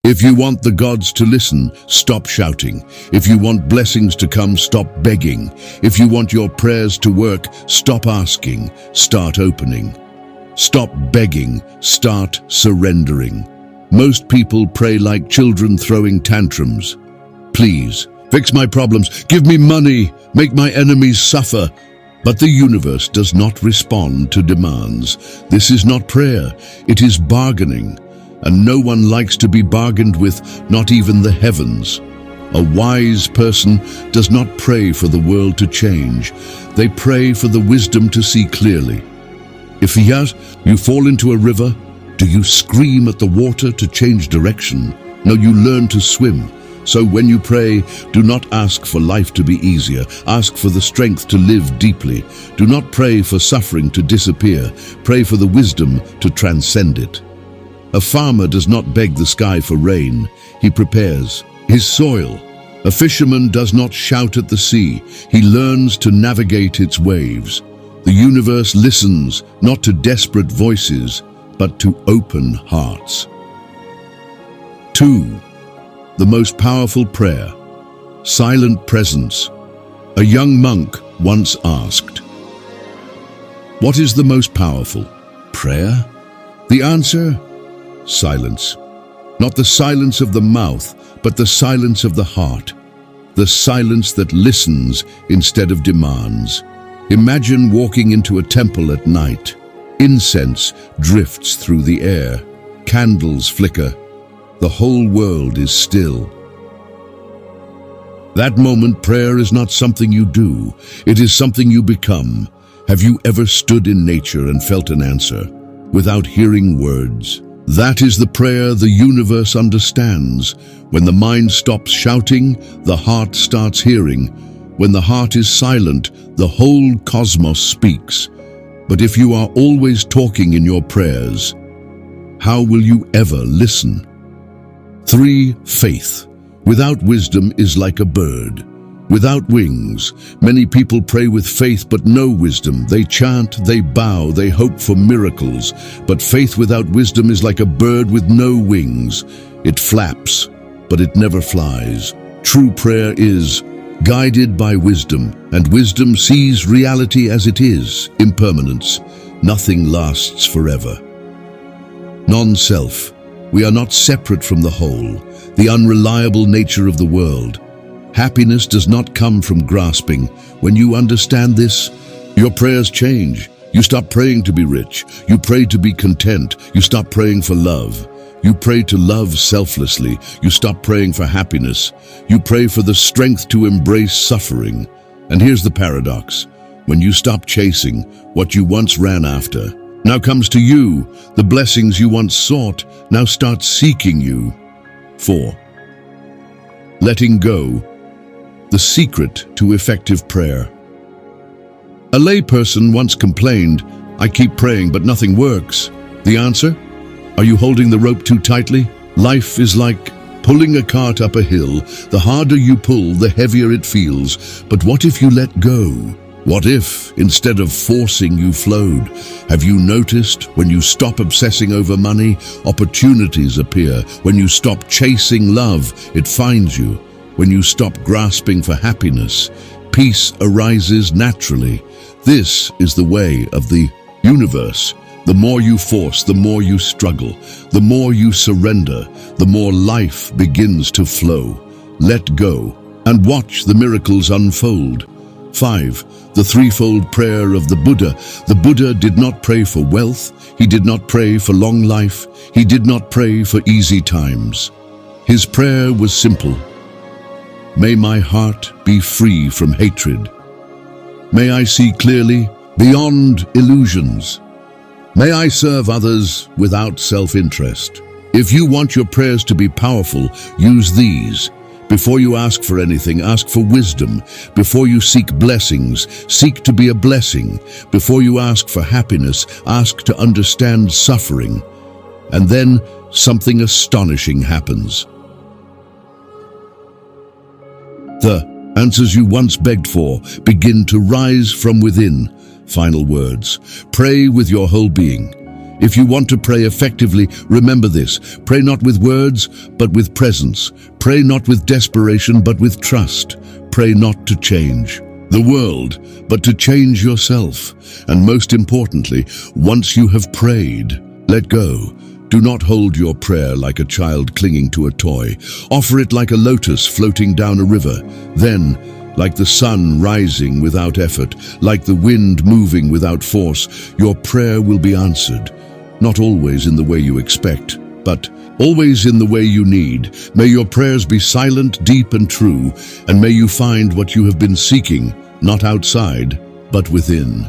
If you want the gods to listen, stop shouting. If you want blessings to come, stop begging. If you want your prayers to work, stop asking, start opening. Stop begging, start surrendering. Most people pray like children throwing tantrums. Please, fix my problems, give me money, make my enemies suffer. But the universe does not respond to demands. This is not prayer, it is bargaining. And no one likes to be bargained with, not even the heavens. A wise person does not pray for the world to change. They pray for the wisdom to see clearly. If you fall into a river, do you scream at the water to change direction? No, you learn to swim. So when you pray, do not ask for life to be easier. Ask for the strength to live deeply. Do not pray for suffering to disappear. Pray for the wisdom to transcend it. A farmer does not beg the sky for rain. He prepares his soil. A fisherman does not shout at the sea. He learns to navigate its waves. The universe listens not to desperate voices, but to open hearts. 2. The most powerful prayer, silent presence. A young monk once asked, "What is the most powerful? Prayer?" The answer? Silence. Not the silence of the mouth, but the silence of the heart. The silence that listens instead of demands. Imagine walking into a temple at night. Incense drifts through the air. Candles flicker. The whole world is still. That moment, prayer is not something you do. It is something you become. Have you ever stood in nature and felt an answer without hearing words? That is the prayer the universe understands. When the mind stops shouting, the heart starts hearing. When the heart is silent, the whole cosmos speaks. But if you are always talking in your prayers, how will you ever listen? 3. Faith. Without wisdom is like a bird without wings. Many people pray with faith but no wisdom. They chant, they bow, they hope for miracles. But faith without wisdom is like a bird with no wings. It flaps, but it never flies. True prayer is guided by wisdom, and wisdom sees reality as it is, impermanence. Nothing lasts forever. Non-self. We are not separate from the whole, the unreliable nature of the world. Happiness does not come from grasping. When you understand this, your prayers change. You stop praying to be rich. You pray to be content. You stop praying for love. You pray to love selflessly. You stop praying for happiness. You pray for the strength to embrace suffering. And here's the paradox. When you stop chasing what you once ran after, now comes to you. The blessings you once sought now start seeking you. 4. Letting go. The secret to effective prayer. A layperson once complained, "I keep praying but nothing works." The answer? Are you holding the rope too tightly? Life is like pulling a cart up a hill. The harder you pull, the heavier it feels. But what if you let go? What if, instead of forcing, you flowed? Have you noticed when you stop obsessing over money, opportunities appear? When you stop chasing love, it finds you. When you stop grasping for happiness, peace arises naturally. This is the way of the universe. The more you force, the more you struggle. The more you surrender, the more life begins to flow. Let go and watch the miracles unfold. 5. The threefold prayer of the Buddha. The Buddha did not pray for wealth. He did not pray for long life. He did not pray for easy times. His prayer was simple. May my heart be free from hatred. May I see clearly beyond illusions. May I serve others without self-interest. If you want your prayers to be powerful, use these. Before you ask for anything, ask for wisdom. Before you seek blessings, seek to be a blessing. Before you ask for happiness, ask to understand suffering. And then something astonishing happens. The answers you once begged for begin to rise from within. Final words. Pray with your whole being. If you want to pray effectively, remember this. Pray not with words, but with presence. Pray not with desperation, but with trust. Pray not to change the world, but to change yourself. And most importantly, once you have prayed, let go. Do not hold your prayer like a child clinging to a toy. Offer it like a lotus floating down a river. Then, like the sun rising without effort, like the wind moving without force, your prayer will be answered. Not always in the way you expect, but always in the way you need. May your prayers be silent, deep, and true, and may you find what you have been seeking, not outside, but within.